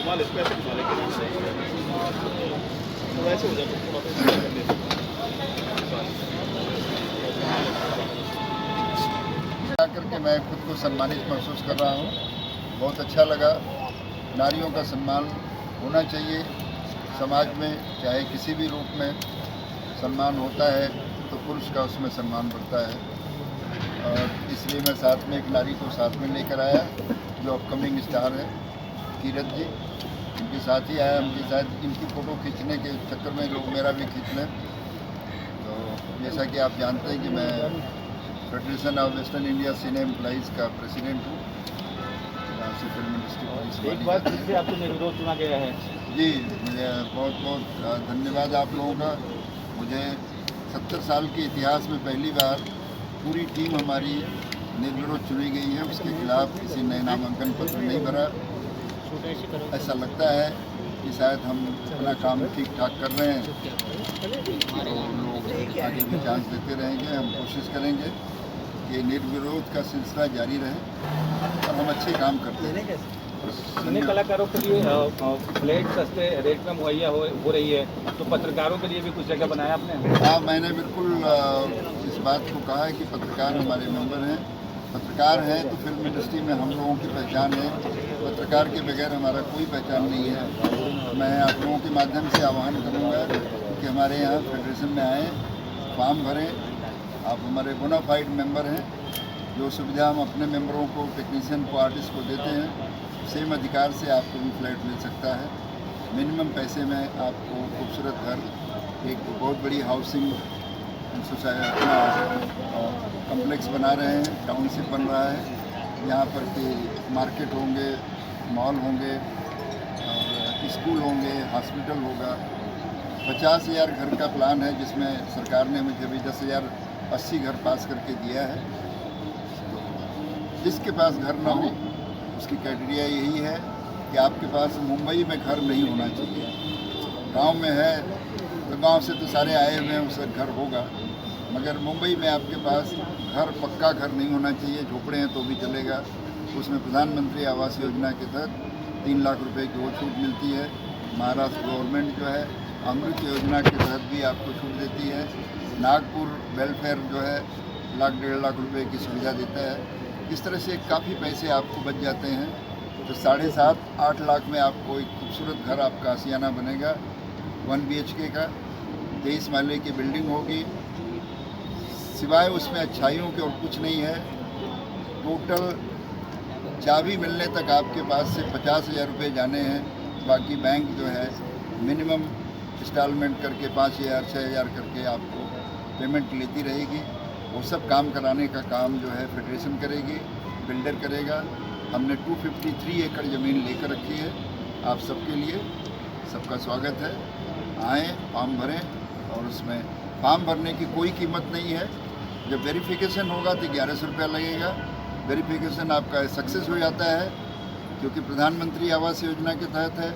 रुमाल इस पे ऐसे घुमा लेके तो ऐसे हो जाता थोड़ा सा कर लेते करके मैं खुद को सम्मानित महसूस कर रहा हूँ। बहुत अच्छा लगा। नारियों का सम्मान होना चाहिए समाज में, चाहे किसी भी रूप में सम्मान होता है तो पुरुष का उसमें सम्मान बढ़ता है। और इसलिए मैं साथ में एक नारी को साथ में लेकर आया जो अपकमिंग स्टार है, कीरत जी। उनके साथ ही आया, उनके साथ इनकी फ़ोटो खींचने के चक्कर में लोग मेरा भी खींच लें। तो जैसा कि आप जानते हैं कि मैं federation of western India cine employees का प्रेसिडेंट हूँ। यहाँ से फिल्म इंडस्ट्री एक बार फिर से आपको निर्विरोध चुना गया है। जी, मुझे बहुत बहुत धन्यवाद आप लोगों का। मुझे 70 साल के इतिहास में पहली बार पूरी टीम हमारी निर्विरोध चुनी गई है। उसके खिलाफ किसी ने नामांकन पत्र नहीं भरा। ऐसा लगता है कि शायद हम अपना काम ठीक ठाक कर रहे हैं, तो लोग आगे भी चांस देते रहेंगे। हम कोशिश करेंगे कि निर्विरोध का सिलसिला जारी रहे और हम अच्छे काम करते हैं। सिने कलाकारों के लिए फ्लैट सस्ते रेट में मुहैया हो रही है, तो पत्रकारों के लिए भी कुछ जगह बनाया आपने? हाँ, मैंने बिल्कुल इस बात को कहा है कि पत्रकार हमारे मेंबर हैं। पत्रकार हैं तो फिल्म इंडस्ट्री में हम लोगों की पहचान है। पत्रकार के बगैर हमारा कोई पहचान नहीं है। मैं आप लोगों के माध्यम से आह्वान करूँगा कि हमारे यहाँ फेडरेशन में आएँ, फॉर्म भरें। आप हमारे बोनाफाइड मेंबर हैं। जो सुविधा हम अपने मेंबरों को, टेक्नीशियन को, आर्टिस्ट को देते हैं, सेम अधिकार से आपको भी फ्लैट मिल सकता है। मिनिमम पैसे में आपको खूबसूरत घर, एक बहुत बड़ी हाउसिंग सोसाइटी कम्प्लेक्स बना रहे हैं, टाउनशिप बन रहा है। यहाँ पर के मार्केट होंगे, मॉल होंगे और स्कूल होंगे, हॉस्पिटल होगा। 50,000 घर का प्लान है जिसमें सरकार ने मुझे अभी 10,080 घर पास करके दिया है। तो जिसके पास घर ना हो उसकी क्राइटेरिया यही है कि आपके पास मुंबई में घर नहीं होना चाहिए। गांव में है तो गांव से तो सारे आए हुए हैं, उसका घर होगा, मगर मुंबई में आपके पास घर, पक्का घर नहीं होना चाहिए। झोपड़े हैं तो भी चलेगा। उसमें प्रधानमंत्री आवास योजना के तहत 3 लाख रुपए की वो छूट मिलती है। महाराष्ट्र गवर्नमेंट जो है अमृत योजना के तहत भी आपको छूट देती है। नागपुर वेलफेयर जो है 1 लाख 1.5 लाख रुपए की सुविधा देता है। इस तरह से काफ़ी पैसे आपको बच जाते हैं। तो 7.5-8 लाख में आपको एक खूबसूरत घर, आपका आशियाना बनेगा 1 BHK का। 23 माले की बिल्डिंग होगी। सिवाय उसमें अच्छाइयों के और कुछ नहीं है। टोटल चाबी मिलने तक आपके पास से 50,000 रुपये जाने हैं। बाकी बैंक जो है मिनिमम इंस्टॉलमेंट करके 5,000 6,000 करके आपको पेमेंट लेती रहेगी। वो सब काम कराने का काम जो है फेडरेशन करेगी, बिल्डर करेगा। हमने 253 एकड़ ज़मीन लेकर रखी है आप सबके लिए। सबका स्वागत है। आएँ, फॉर्म भरें और उसमें फॉर्म भरने की कोई कीमत नहीं है। जब वेरिफिकेशन होगा तो 1100 रुपया लगेगा। वेरिफिकेशन आपका सक्सेस हो जाता है क्योंकि प्रधानमंत्री आवास योजना के तहत है।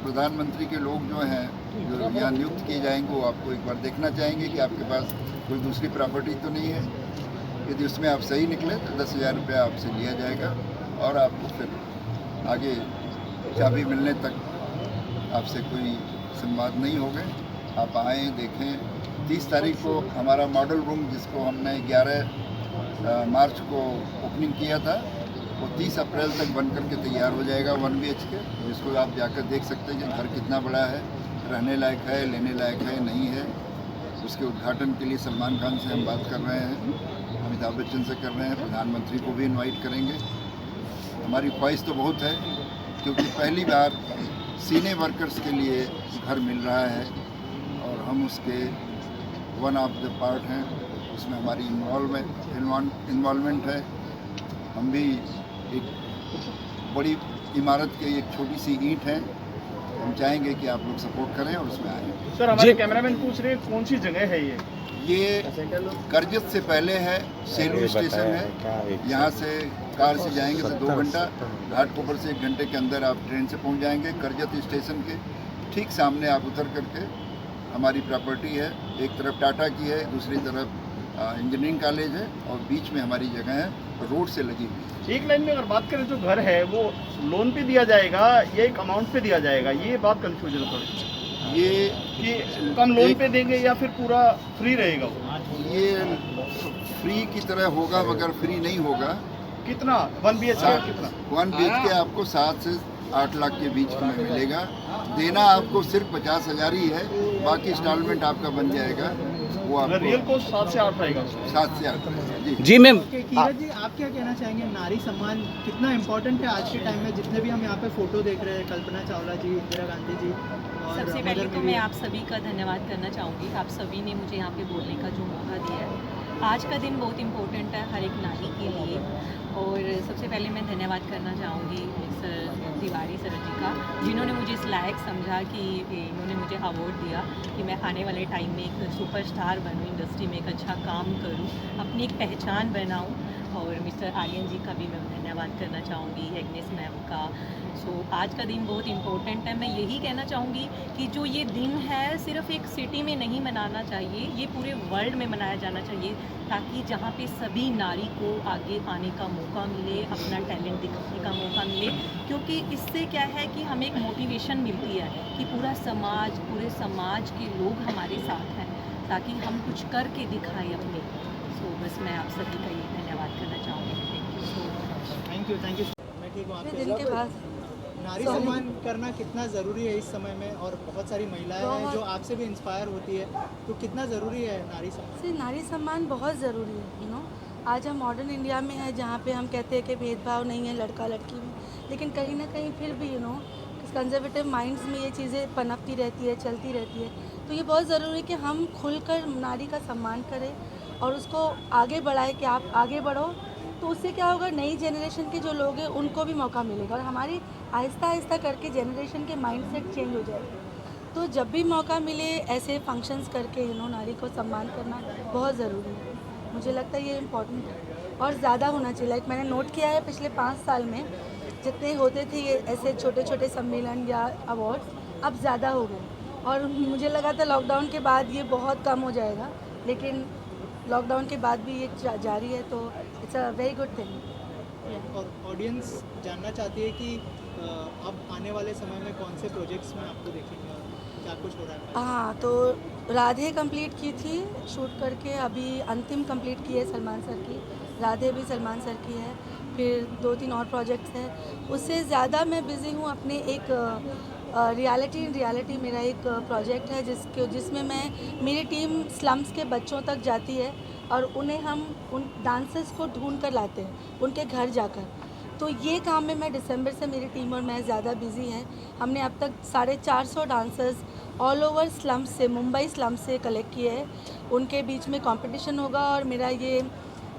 प्रधानमंत्री के लोग जो हैं, जो यहाँ नियुक्त किए जाएंगे, वो आपको एक बार देखना चाहेंगे कि आपके पास कोई दूसरी प्रॉपर्टी तो नहीं है। यदि उसमें आप सही निकले तो 10,000 रुपया आपसे लिया जाएगा और आपको फिर आगे चाबी मिलने तक आपसे कोई संवाद नहीं होगा। आप आएँ, देखें। 30 तारीख को हमारा मॉडल रूम, जिसको हमने 11 मार्च को ओपनिंग किया था, वो 30 अप्रैल तक बन करके तैयार हो जाएगा 1 BHK, जिसको आप जाकर देख सकते हैं कि घर कितना बड़ा है, रहने लायक है, लेने लायक है, नहीं है। उसके उद्घाटन के लिए सलमान खान से हम बात कर रहे हैं, अमिताभ बच्चन से कर रहे हैं, प्रधानमंत्री को भी इनवाइट करेंगे। हमारी ख्वाहिश तो बहुत है क्योंकि पहली बार सीने वर्कर्स के लिए घर मिल रहा है और हम उसके वन ऑफ द पार्ट हैं। उसमें हमारी इन्वॉल्वमेंट है। हम भी एक बड़ी इमारत के एक छोटी सी ईंट है। हम चाहेंगे कि आप लोग सपोर्ट करें और उसमें आएँ। सर, हमारे कैमरामैन पूछ रहे हैं कौन सी जगह है ये करजत से पहले है, सेलू स्टेशन है। यहाँ से कार से जाएंगे तो 2 घंटा, घाटकोपर से 1 घंटे के अंदर आप ट्रेन से पहुँच जाएंगे। करजत स्टेशन के ठीक सामने आप उतर करके हमारी प्रॉपर्टी है। एक तरफ टाटा की है, दूसरी तरफ इंजीनियरिंग कॉलेज है और बीच में हमारी जगह है, रोड से लगी हुई है। एक लाइन में अगर बात करें जो घर है वो लोन पे दिया जाएगा या एक अमाउंट पे दिया जाएगा, ये बात कंफ्यूजन थोड़ी ये कि कम लोन पे देंगे या फिर पूरा फ्री रहेगा वो, ये फ्री की तरह होगा मगर फ्री नहीं होगा। कितना 1 BHK कितना 1 BHK आपको 7 से 8 लाख के बीच में मिलेगा। देना आपको सिर्फ 50,000 ही है, बाकी इंस्टॉलमेंट आपका बन जाएगा। वो आपको रियल कॉस्ट 7 से 8 रहेगा। 7 से 8 जी। जी मैम, कीरत जी, आप क्या कहना चाहेंगे, नारी सम्मान कितना इम्पोर्टेंट है आज के टाइम में? जितने भी हम यहाँ पे फोटो देख रहे हैं, कल्पना चावला जी, इंदिरा गांधी जी और सबसे मदर पहले तो मेरी मैं है। आप सभी का धन्यवाद करना चाहूँगी। आप सभी ने मुझे यहाँ पे बोलने का जो मौका दिया है। आज का दिन बहुत इम्पोर्टेंट है हर एक नारी के लिए, और सबसे पहले मैं धन्यवाद करना चाहूँगी सर तिवारी सर जी का, जिन्होंने मुझे इस लायक समझा कि इन्होंने मुझे अवार्ड दिया कि मैं आने वाले टाइम में एक सुपरस्टार बनूँ, इंडस्ट्री में एक अच्छा काम करूँ, अपनी एक पहचान बनाऊँ। और मिस्टर आर्यन जी का भी मैं धन्यवाद करना चाहूँगी, एग्नेस मैम का। सो आज का दिन बहुत इम्पोर्टेंट है। मैं यही कहना चाहूँगी कि जो ये दिन है सिर्फ एक सिटी में नहीं मनाना चाहिए, ये पूरे वर्ल्ड में मनाया जाना चाहिए, ताकि जहाँ पे सभी नारी को आगे आने का मौका मिले, अपना टैलेंट दिखाने का मौका मिले। क्योंकि इससे क्या है कि हमें एक मोटिवेशन मिलती है कि पूरे समाज के लोग हमारे साथ हैं, ताकि हम कुछ करके दिखाएं अपने। सो बस मैं आप सभी का ये धन्यवाद करना चाहूँगी। Thank you so much. Thank you. मैं ठीक हूँ। आपके दिन के बाद नारी सम्मान करना कितना ज़रूरी है इस समय में? और बहुत सारी महिलाएं हैं बहुत। जो आपसे भी इंस्पायर होती है, तो कितना ज़रूरी है नारी सम्मान? से नारी सम्मान बहुत ज़रूरी है। आज हम मॉडर्न इंडिया में हैं जहाँ पे हम कहते हैं कि भेदभाव नहीं है लड़का लड़की में, लेकिन कहीं ना कहीं फिर भी कंजर्वेटिव माइंड्स में ये चीज़ें पनपती रहती है, चलती रहती है। तो ये बहुत ज़रूरी है कि हम खुलकर नारी का सम्मान करें और उसको आगे बढ़ाएं कि आप आगे बढ़ो। तो उससे क्या होगा, नई जनरेशन के जो लोग हैं उनको भी मौका मिलेगा और हमारी आहिस्ता आहिस्ता करके जनरेशन के माइंडसेट चेंज हो जाएगा। तो जब भी मौका मिले ऐसे फंक्शंस करके नारी को सम्मान करना बहुत ज़रूरी है। मुझे लगता है ये इम्पोर्टेंट है और ज़्यादा होना चाहिए। लाइक मैंने नोट किया है पिछले 5 साल में जितने होते थे ये ऐसे छोटे छोटे सम्मेलन या अवार्ड्स, अब ज़्यादा हो गए। और मुझे लगा था लॉकडाउन के बाद ये बहुत कम हो जाएगा, लेकिन लॉकडाउन के बाद भी ये जारी है, तो it's a very good thing. और ऑडियंस जानना चाहती है कि अब आने वाले समय में कौन से प्रोजेक्ट्स में आपको देखेंगे और क्या कुछ हो रहा है? हाँ, तो राधे कंप्लीट की थी शूट करके, अभी अंतिम कंप्लीट की है सलमान सर की। राधे भी सलमान सर की है, फिर 2-3 और प्रोजेक्ट्स हैं। उससे ज़्यादा मैं बिज़ी हूँ अपने एक रियलिटी इन रियलिटी मेरा एक प्रोजेक्ट है जिसमें मेरी टीम स्लम्स के बच्चों तक जाती है और उन्हें हम उन डांसर्स को ढूंढ कर लाते हैं उनके घर जाकर। तो ये काम में मैं दिसंबर से मेरी टीम और मैं ज़्यादा बिज़ी हैं। हमने अब तक 450 डांसर्स ऑल ओवर स्लम्स से, मुंबई स्लम्स से कलेक्ट किए हैं। उनके बीच में कंपटीशन होगा और मेरा ये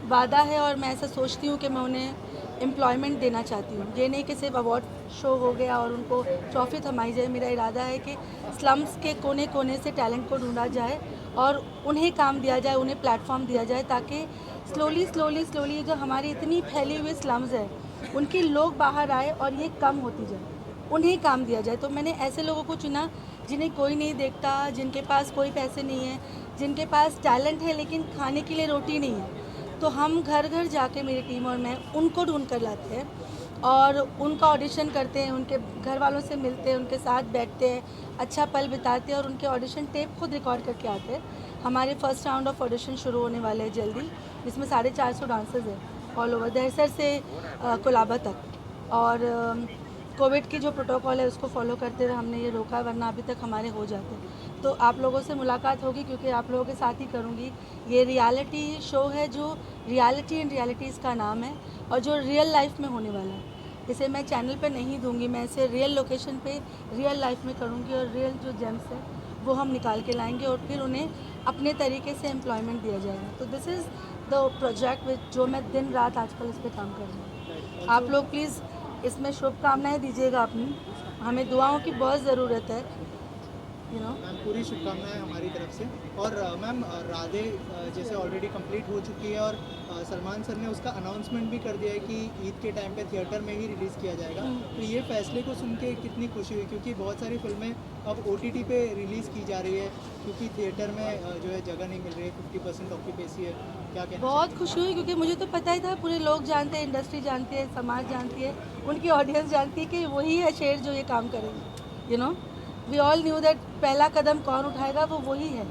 वादा है और मैं ऐसा सोचती हूँ कि मैं उन्हें एम्प्लॉयमेंट देना चाहती हूँ। ये नहीं कि सिर्फ अवार्ड शो हो गया और उनको ट्रॉफी थमाई जाए। मेरा इरादा है कि स्लम्स के कोने कोने से टैलेंट को ढूंढा जाए और उन्हें काम दिया जाए, उन्हें प्लेटफॉर्म दिया जाए, ताकि स्लोली जो हमारी इतनी फैली हुई स्लम्स है उनके लोग बाहर आए और ये कम होती जाए, उन्हें काम दिया जाए। तो मैंने ऐसे लोगों को चुना जिन्हें कोई नहीं देखता, जिनके पास कोई पैसे नहीं है, जिनके पास टैलेंट है लेकिन खाने के लिए रोटी नहीं है। तो हम घर घर जाके मेरी टीम और मैं उनको ढूंढ कर लाते हैं और उनका ऑडिशन करते हैं, उनके घर वालों से मिलते हैं, उनके साथ बैठते हैं, अच्छा पल बिताते हैं और उनके ऑडिशन टेप खुद रिकॉर्ड करके आते हैं। हमारे फर्स्ट राउंड ऑफ ऑडिशन शुरू होने वाले हैं जल्दी, जिसमें 450 डांसर्स हैं ऑल ओवर दहसर से कोलाबा तक। और कोविड की जो प्रोटोकॉल है उसको फॉलो करते हुए हमने ये रोका, वरना अभी तक हमारे हो जाते। तो आप लोगों से मुलाकात होगी क्योंकि आप लोगों के साथ ही करूँगी। ये रियलिटी शो है जो रियलिटी इन रियलिटीज़ का नाम है और जो रियल लाइफ में होने वाला है। इसे मैं चैनल पे नहीं दूंगी, मैं इसे रियल लोकेशन पे रियल लाइफ में करूँगी और रियल जो जेम्स है वो हम निकाल के लाएंगे और फिर उन्हें अपने तरीके से एम्प्लॉयमेंट दिया जाएगा। तो this is the project which जो मैं दिन रात आजकल इस पर काम कर रही हूँ। आप लोग प्लीज़ इसमें शुभकामनाएं दीजिएगा अपनी, हमें दुआओं की बहुत ज़रूरत है। You know. मैम पूरी शुभकामनाएं हमारी तरफ से। और मैम राधे जैसे ऑलरेडी कंप्लीट हो चुकी है और सलमान सर ने उसका अनाउंसमेंट भी कर दिया है कि ईद के टाइम पे थिएटर में ही रिलीज़ किया जाएगा, तो ये फैसले को सुन के कितनी खुशी हुई, क्योंकि बहुत सारी फिल्में अब OTT पे रिलीज़ की जा रही है क्योंकि थिएटर में जो है जगह नहीं मिल रही है, 50% ऑक्यूपेसी है, क्या कहना बहुत खुशी हुई क्योंकि मुझे तो पता ही था, पूरे लोग जानते हैं, इंडस्ट्री जानती है, समाज जानती है, उनकी ऑडियंस जानती है कि वही है शेर जो ये काम करेंगे। You know, we all knew that पहला कदम कौन उठाएगा, वो वही है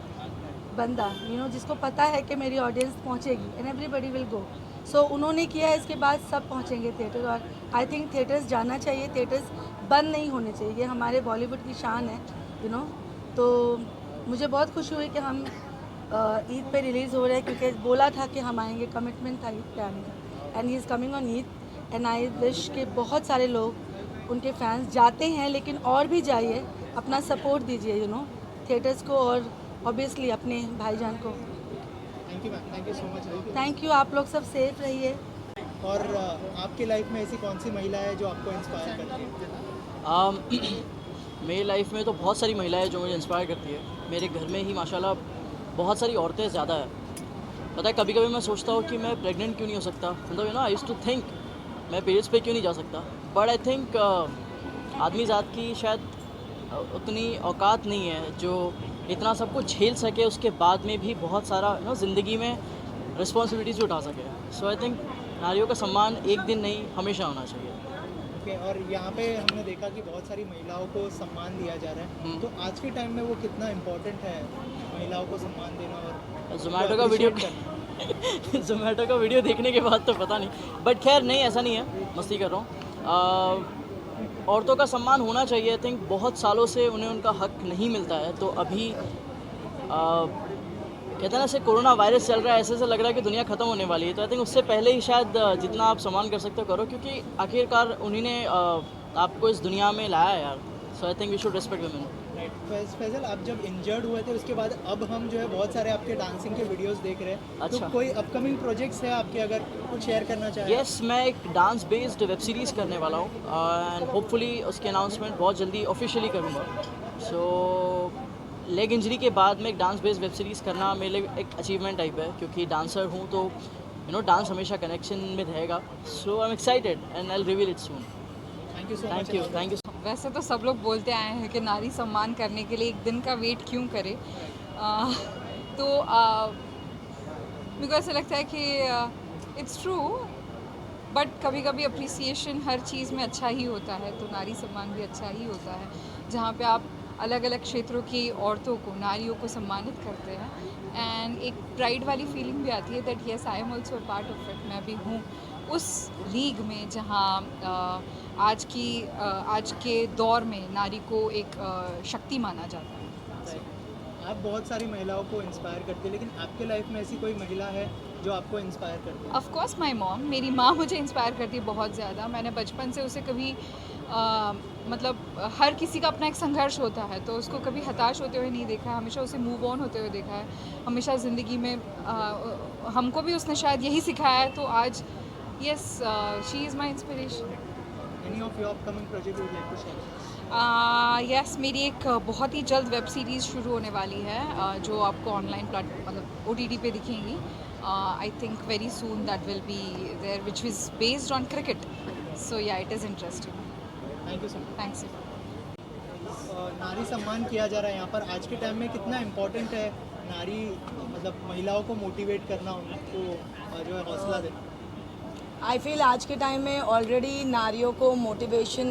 बंदा, यू नो, जिसको पता है कि मेरी ऑडियंस पहुंचेगी एंड एवरीबडी विल गो। सो उन्होंने किया है, इसके बाद सब पहुंचेंगे थिएटर। और आई थिंक थिएटर्स जाना चाहिए, थिएटर्स बंद नहीं होने चाहिए, ये हमारे बॉलीवुड की शान है, यू नो। तो मुझे बहुत खुशी हुई कि हम ईद पे रिलीज़ हो रहे हैं, क्योंकि बोला था कि हम आएंगे, कमिटमेंट था ईद पे आने का, and he is coming on Eid. And I wish कि बहुत सारे लोग, उनके फैंस जाते हैं लेकिन और भी जाइए, अपना सपोर्ट दीजिए, यू नो, थिएटर्स को और ऑब्वियसली अपने भाईजान को। Thank you ma'am, thank you so much. Thank you, आप लोग सब सेफ रहिए। और आपकी लाइफ में ऐसी कौन सी महिला है जो आपको इंस्पायर करती है? मेरी लाइफ में तो बहुत सारी महिलाएं जो मुझे इंस्पायर करती है। मेरे घर में ही माशाल्लाह बहुत सारी औरतें ज़्यादा है। पता है, कभी कभी मैं सोचता हूँ कि मैं प्रेग्नेंट क्यों नहीं हो सकता, मतलब you know, I used to think मैं पीरियड्स पे क्यों नहीं जा सकता। बट आई थिंक आदमी ज़ात की शायद उतनी औकात नहीं है जो इतना सब कुछ झेल सके, उसके बाद में भी बहुत सारा यू नो ज़िंदगी में रिस्पॉन्सिबिलिटीज़ उठा सके। सो आई थिंक नारियों का सम्मान एक दिन नहीं, हमेशा होना चाहिए। ओके, और यहाँ पे हमने देखा कि बहुत सारी महिलाओं को सम्मान दिया जा रहा है, तो आज के टाइम में वो कितना इम्पोर्टेंट है महिलाओं को सम्मान देना? और जोमेटो का वीडियो देखने के बाद तो पता नहीं, बट खैर नहीं, ऐसा नहीं है, मस्ती कर रहा हूँ। औरतों का सम्मान होना चाहिए। आई थिंक बहुत सालों से उन्हें उनका हक नहीं मिलता है, तो अभी कहते हैं ना, ऐसे कोरोना वायरस चल रहा है, ऐसे लग रहा है कि दुनिया ख़त्म होने वाली है। तो आई थिंक उससे पहले ही शायद जितना आप सम्मान कर सकते हो करो, क्योंकि आखिरकार उन्हीं ने आपको इस दुनिया में लाया है यार। So I think we should respect women. Faisal, आप जब इंजर्ड हुए थे उसके बाद अब हम जो है बहुत सारे आपके डांसिंग के वीडियोस देख रहे हैं। अच्छा। तो कोई अपकमिंग प्रोजेक्ट्स है आपके, अगर कुछ शेयर करना चाहें? यस, मैं एक डांस बेस्ड वेब सीरीज़ करने वाला हूँ एंड होपफुली उसकी अनाउंसमेंट बहुत जल्दी ऑफिशियली करूँगा। सो लेग इंजरी के बाद में एक डांस बेस्ड वेब सीरीज़ करना मेरे लिए एक अचीवमेंट टाइप है, क्योंकि डांसर हूँ तो यू नो डांस हमेशा कनेक्शन में रहेगा। So I am excited and I will reveal it soon. Thank you so much. Thank you. वैसे तो सब लोग बोलते आए हैं कि नारी सम्मान करने के लिए एक दिन का वेट क्यों करे, तो मेरे को ऐसा लगता है कि इट्स ट्रू, बट कभी कभी अप्रिसिएशन हर चीज़ में अच्छा ही होता है, तो नारी सम्मान भी अच्छा ही होता है, जहाँ पे आप अलग अलग क्षेत्रों की औरतों को, नारियों को सम्मानित करते हैं, एंड एक प्राइड वाली फीलिंग भी आती है that yes I am also part of it. मैं भी हूँ उस लीग में जहाँ आज के दौर में नारी को एक शक्ति माना जाता है। आप बहुत सारी महिलाओं को इंस्पायर करते हैं, लेकिन आपके लाइफ में ऐसी कोई महिला है जो आपको इंस्पायर करती है? ऑफ कोर्स माय मॉम, मेरी माँ मुझे इंस्पायर करती है बहुत ज़्यादा। मैंने बचपन से उसे कभी मतलब हर किसी का अपना एक संघर्ष होता है, तो उसको कभी हताश होते हुए नहीं देखा है, हमेशा उसे मूव ऑन होते हुए देखा है, हमेशा ज़िंदगी में हमको भी उसने शायद यही सिखाया है। तो आज yes, she is my inspiration. Any of your upcoming project would like to share? Yes, मेरी एक बहुत ही जल्द वेब सीरीज़ शुरू होने वाली है, जो आपको ऑनलाइन मतलब OTT पे दिखेंगी। I think very soon that will be there, which is based on cricket. So yeah, it is interesting. Thank you so much. Thanks. नारी सम्मान किया जा रहा है यहाँ पर, आज के टाइम में कितना इम्पोर्टेंट है नारी, मतलब महिलाओं को मोटिवेट करना, उनको जो है हौसला देना? आई फील आज के टाइम में ऑलरेडी नारियों को मोटिवेशन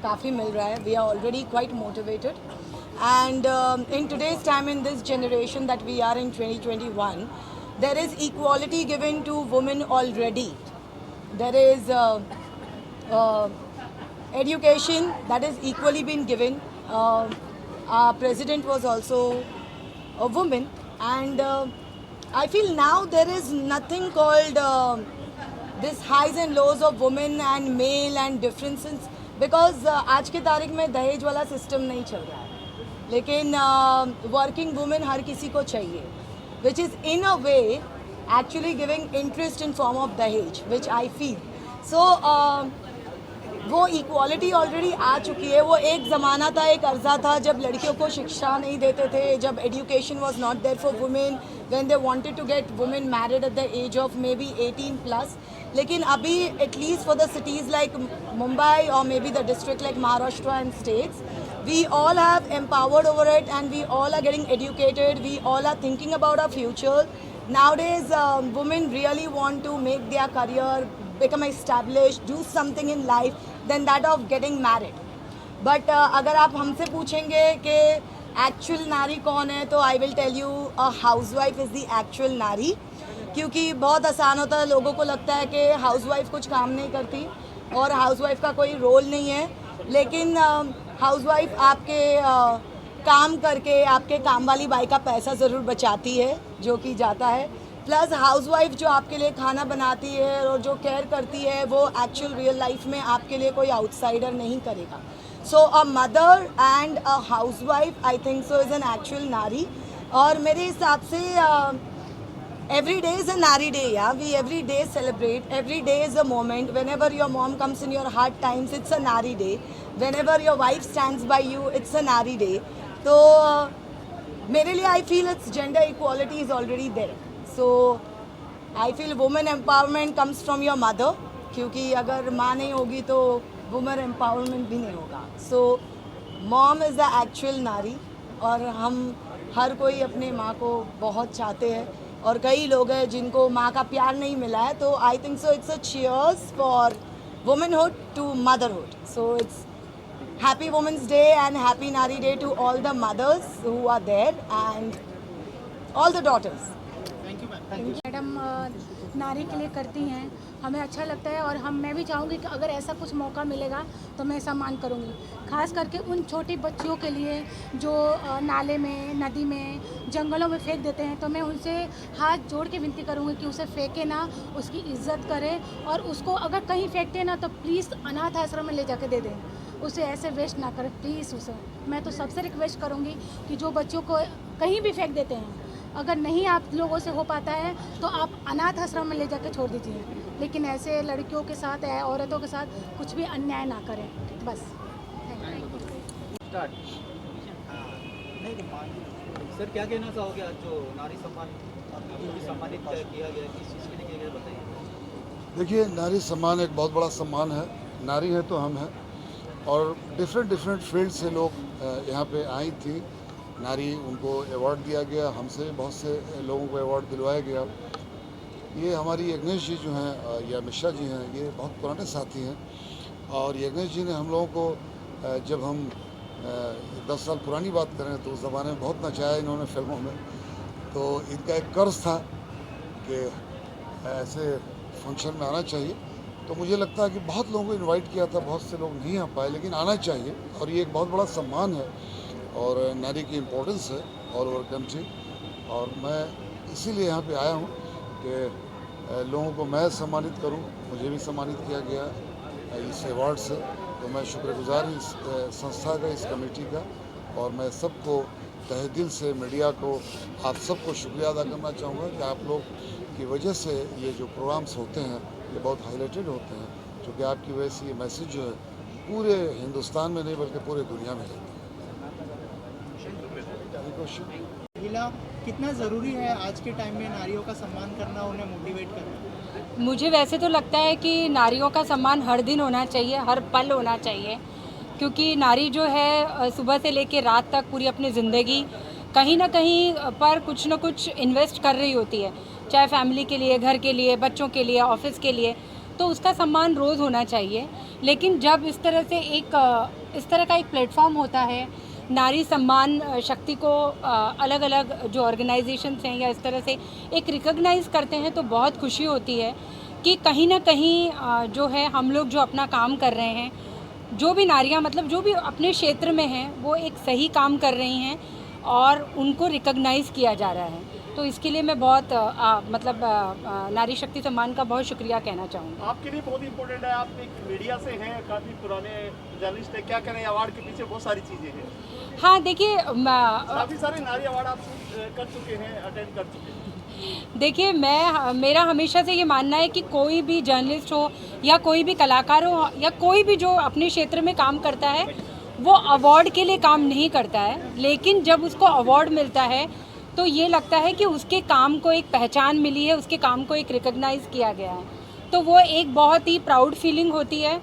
काफ़ी मिल रहा है। We are already quite motivated, and in today's time, in this generation that we are in 2021, there is equality given to women already. There is education that is equally been given. Our president was also a woman, and I feel now there is nothing called this highs and lows of women and male and differences, because आज के तारीख में दहेज वाला system नहीं चल रहा है, लेकिन वर्किंग वुमेन हर किसी को चाहिए, which is in a way actually giving interest in form of dahej, which I feel. So वो इक्वालिटी ऑलरेडी आ चुकी है। वो एक ज़माना था, एक अर्जा था जब लड़कियों को शिक्षा नहीं देते थे, जब education was not there for women, when they wanted to get women married at the age of maybe 18+। लेकिन अभी at least for the cities like Mumbai और maybe the district like Maharashtra and states, we all have empowered over it and we all are getting educated, we all are thinking about our future. Nowadays women really want to make their career, become established, do something in life than that of getting married. But अगर आप हमसे पूछेंगे कि actual नारी कौन है, तो I will tell you a housewife is the actual नारी। क्योंकि बहुत आसान होता है, लोगों को लगता है कि हाउसवाइफ कुछ काम नहीं करती और हाउसवाइफ का कोई रोल नहीं है, लेकिन हाउसवाइफ आपके काम करके आपके काम वाली बाई का पैसा ज़रूर बचाती है जो कि जाता है। प्लस हाउसवाइफ जो आपके लिए खाना बनाती है और जो केयर करती है, वो एक्चुअल रियल लाइफ में आपके लिए कोई आउटसाइडर नहीं करेगा। So a mother and a housewife I think so is an actual नारी। और मेरे हिसाब से every day is a Nari day, yeah. We every day celebrate. Every day is a moment. Whenever your mom comes in your hard times, it's a Nari day. Whenever your wife stands by you, it's a Nari day. So, मेरे लिए I feel it's gender equality is already there. So, I feel woman empowerment comes from your mother. क्योंकि अगर माँ नहीं होगी तो woman empowerment भी नहीं होगा. So, mom is the actual Nari. और हम हर कोई अपने माँ को बहुत चाहते हैं और कई लोग हैं जिनको माँ का प्यार नहीं मिला है। तो I think so it's a cheers for womanhood to motherhood. So it's happy women's day and happy नारी day to all the mothers who are there and all the daughters. Madam नारी के लिए करती हैं, हमें अच्छा लगता है और मैं भी चाहूँगी कि अगर ऐसा कुछ मौका मिलेगा तो मैं सम्मान करूँगी। खास करके उन छोटी बच्चियों के लिए जो नाले में, नदी में, जंगलों में फेंक देते हैं, तो मैं उनसे हाथ जोड़ के विनती करूँगी कि उसे फेंके ना, उसकी इज्जत करें और उसको अगर कहीं फेंकते ना तो प्लीज़ अनाथ आश्रम में ले जाके दे दें, उसे ऐसे वेस्ट ना करें प्लीज़। उसे मैं तो सबसे रिक्वेस्ट करूँगी कि जो बच्चों को कहीं भी फेंक देते हैं, अगर नहीं आप लोगों से हो पाता है तो आप अनाथ आश्रम में ले जाके छोड़ दीजिए, लेकिन ऐसे लड़कियों के साथ, औरतों के साथ कुछ भी अन्याय ना करें। बस सर क्या कहना चाहोगे आज जो नारी सम्मान सम्मानित किया गया, किस चीज़ के लिए किया गया बताइए। देखिए, नारी सम्मान एक बहुत बड़ा सम्मान है। नारी है तो हम हैं और डिफरेंट फील्ड से लोग यहाँ पे आई थी। नारी उनको अवार्ड दिया गया, हमसे बहुत से लोगों को अवार्ड दिलवाया गया। ये हमारी यज्ञेश जी जो हैं या मिश्रा जी हैं, ये बहुत पुराने साथी हैं और यज्ञेश जी ने हम लोगों को जब हम 10 साल पुरानी बात करें तो उस ज़माने में बहुत नचाया इन्होंने फिल्मों में। तो इनका एक कर्ज था कि ऐसे फंक्शन में आना चाहिए। तो मुझे लगता है कि बहुत लोगों को इनवाइट किया था, बहुत से लोग नहीं आ पाए, लेकिन आना चाहिए और ये एक बहुत बड़ा सम्मान है और नारी की इम्पोर्टेंस है ऑल ओवर कंट्री। और मैं इसीलिए यहाँ पे आया हूँ कि लोगों को मैं सम्मानित करूँ। मुझे भी सम्मानित किया गया इस अवार्ड से, तो मैं शुक्रगुजार हूँ इस संस्था का, इस कमेटी का। और मैं सबको तहे दिल से, मीडिया को, आप सबको शुक्रिया अदा करना चाहूँगा कि आप लोग की वजह से ये जो प्रोग्राम्स होते हैं ये बहुत हाईलाइटेड होते हैं, क्योंकि आपकी वजह से ये मैसेज जो है पूरे हिंदुस्तान में नहीं बल्कि पूरे दुनिया में है। महिला कितना ज़रूरी है आज के टाइम में नारियों का सम्मान करना, उन्हें मोटिवेट करना? मुझे वैसे तो लगता है कि नारियों का सम्मान हर दिन होना चाहिए, हर पल होना चाहिए, क्योंकि नारी जो है सुबह से लेकर रात तक पूरी अपनी ज़िंदगी कहीं ना कहीं पर कुछ ना कुछ इन्वेस्ट कर रही होती है, चाहे फैमिली के लिए, घर के लिए, बच्चों के लिए, ऑफिस के लिए। तो उसका सम्मान रोज़ होना चाहिए। लेकिन जब इस तरह का एक प्लेटफॉर्म होता है, नारी सम्मान शक्ति को अलग अलग जो ऑर्गेनाइजेशंस हैं या इस तरह से एक रिकॉग्नाइज़ करते हैं, तो बहुत खुशी होती है कि कहीं ना कहीं जो है हम लोग जो अपना काम कर रहे हैं, जो भी नारियां मतलब जो भी अपने क्षेत्र में हैं, वो एक सही काम कर रही हैं और उनको रिकॉग्नाइज़ किया जा रहा है। तो इसके लिए मैं बहुत नारी शक्ति सम्मान का बहुत शुक्रिया कहना चाहूँगी। आपके लिए बहुत इम्पोर्टेंट है, आप एक मीडिया से हैं, काफ़ी पुराने जर्नलिस्ट हैं, क्या करें, अवार्ड के पीछे बहुत सारी चीज़ें हैं। हाँ देखिए, काफ़ी सारे नारी अवार्ड आप कर चुके हैं, अटेंड कर चुके हैं। देखिए, मेरा हमेशा से ये मानना है कि कोई भी जर्नलिस्ट हो या कोई भी कलाकार हो या कोई भी जो अपने क्षेत्र में काम करता है वो अवार्ड के लिए काम नहीं करता है, लेकिन जब उसको अवार्ड मिलता है तो ये लगता है कि उसके काम को एक पहचान मिली है, उसके काम को एक रिकॉग्नाइज किया गया है, तो वो एक बहुत ही प्राउड फीलिंग होती है।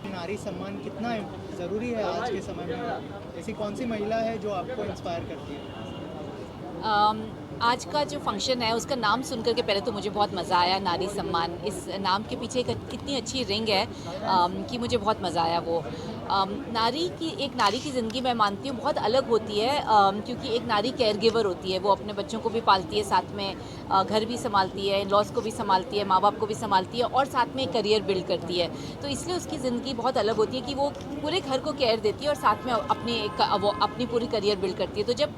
नारी सम्मान कितना ज़रूरी है आज के समय में? ऐसी कौन सी महिला है जो आपको इंस्पायर करती है? आज का जो फंक्शन है उसका नाम सुनकर के पहले तो मुझे बहुत मज़ा आया, नारी सम्मान। इस नाम के पीछे कितनी अच्छी रिंग है कि मुझे बहुत मज़ा आया वो। एक नारी की ज़िंदगी मैं मानती हूँ बहुत अलग होती है, क्योंकि एक नारी केयर गिवर होती है, वो अपने बच्चों को भी पालती है, साथ में घर भी संभालती है, इन-लॉज़ को भी संभालती है, माँ बाप को भी संभालती है और साथ में करियर बिल्ड करती है। तो इसलिए उसकी ज़िंदगी बहुत अलग होती है कि वो पूरे घर को केयर देती है और साथ में अपनी पूरी करियर बिल्ड करती है। तो जब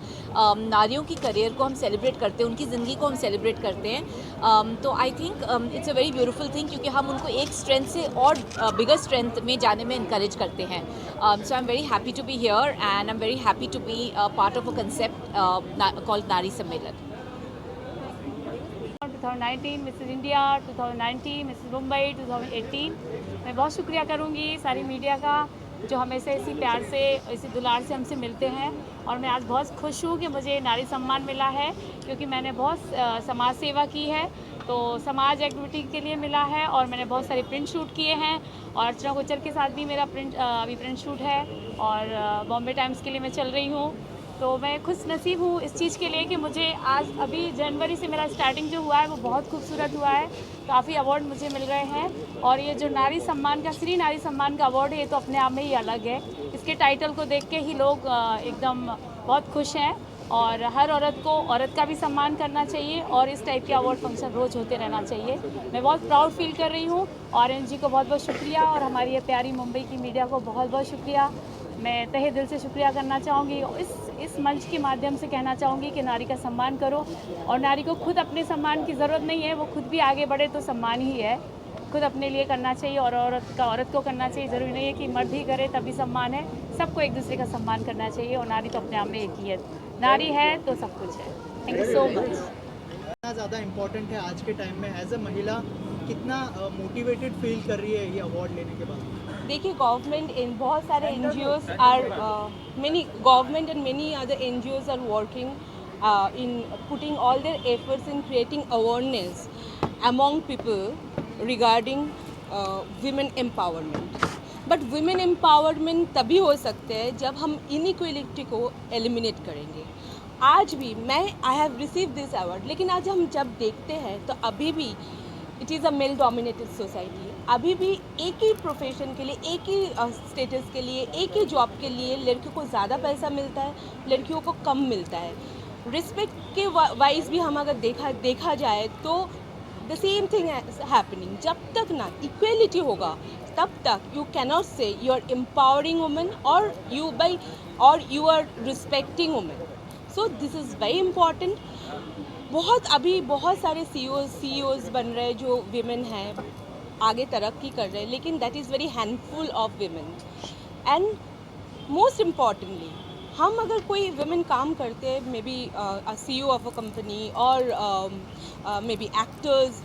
नारियों की करियर को हम सेलिब्रेट करते हैं, उनकी ज़िंदगी को हम सेलिब्रेट करते हैं, तो I think it's a very beautiful thing, क्योंकि हम उनको एक स्ट्रेंथ से और बिगर स्ट्रेंथ में जाने में इंकरेज करते हैं। So I'm very happy to be here and I'm very happy to be part of a concept called Nari Sammelan. 2019 Mrs India, 2019 Mrs Mumbai, 2018 मैं बहुत शुक्रिया करूँगी सारी मीडिया का जो हमेशा इसी प्यार से, इसी दुलार से हमसे मिलते हैं। और मैं आज बहुत खुश हूँ कि मुझे नारी सम्मान मिला है, क्योंकि मैंने बहुत समाज सेवा की है, तो समाज एक्टिविटी के लिए मिला है। और मैंने बहुत सारे प्रिंट शूट किए हैं और अर्चना गोचर के साथ भी मेरा अभी प्रिंट शूट है और बॉम्बे टाइम्स के लिए मैं चल रही हूँ। तो मैं खुश नसीब हूँ इस चीज़ के लिए कि मुझे आज अभी जनवरी से मेरा स्टार्टिंग जो हुआ है वो बहुत खूबसूरत हुआ है, काफ़ी अवार्ड मुझे मिल रहे हैं। और ये जो नारी सम्मान का, श्री नारी सम्मान का अवार्ड है, ये तो अपने आप में ही अलग है। इसके टाइटल को देख के ही लोग एकदम बहुत खुश हैं और हर औरत को औरत का भी सम्मान करना चाहिए और इस टाइप के अवार्ड फंक्शन रोज़ होते रहना चाहिए। मैं बहुत प्राउड फील कर रही हूँ। ऑरेंज जी को बहुत बहुत शुक्रिया और हमारी ये प्यारी मुंबई की मीडिया को बहुत बहुत शुक्रिया। मैं तहे दिल से शुक्रिया करना चाहूँगी। इस मंच के माध्यम से कहना चाहूँगी कि नारी का सम्मान करो और नारी को खुद अपने सम्मान की ज़रूरत नहीं है, वो खुद भी आगे बढ़े तो सम्मान ही है। खुद अपने लिए करना चाहिए और औरत को करना चाहिए। ज़रूरी नहीं है कि मर्द ही करे तभी सम्मान है, सबको एक दूसरे का सम्मान करना चाहिए और नारी तो अपने आप में एक ही है। नारी है तो सब कुछ है। Thank you so much. कितना ज़्यादा इम्पोर्टेंट है आज के टाइम में एज अ महिला, कितना मोटिवेटेड फील कर रही है ये अवार्ड लेने के बाद? देखिए, गवर्नमेंट इन बहुत सारे NGOs are many government and many other NGOs are working in putting all their efforts in creating awareness among people regarding women empowerment. But women empowerment तभी हो सकते हैं जब हम inequality को eliminate करेंगे। आज भी I have received this award, लेकिन आज हम जब देखते हैं तो अभी भी it is a male dominated society. अभी भी एक ही प्रोफेशन के लिए, एक ही स्टेटस के लिए, एक ही जॉब के लिए लड़कियों को ज़्यादा पैसा मिलता है, लड़कियों को कम मिलता है। रिस्पेक्ट के वाइज भी हम अगर देखा जाए तो द सेम थिंग हैपनिंग। जब तक ना इक्वेलिटी होगा तब तक you cannot say you are empowering women और you are respecting women. So this is very important. अभी बहुत सारे CEOs बन रहे हैं जो विमेन हैं, आगे तरक्की कर रहे हैं, लेकिन that is very handful of women. And most importantly, हम अगर कोई विमेन काम करते हैं, maybe CEO of a company और maybe actors,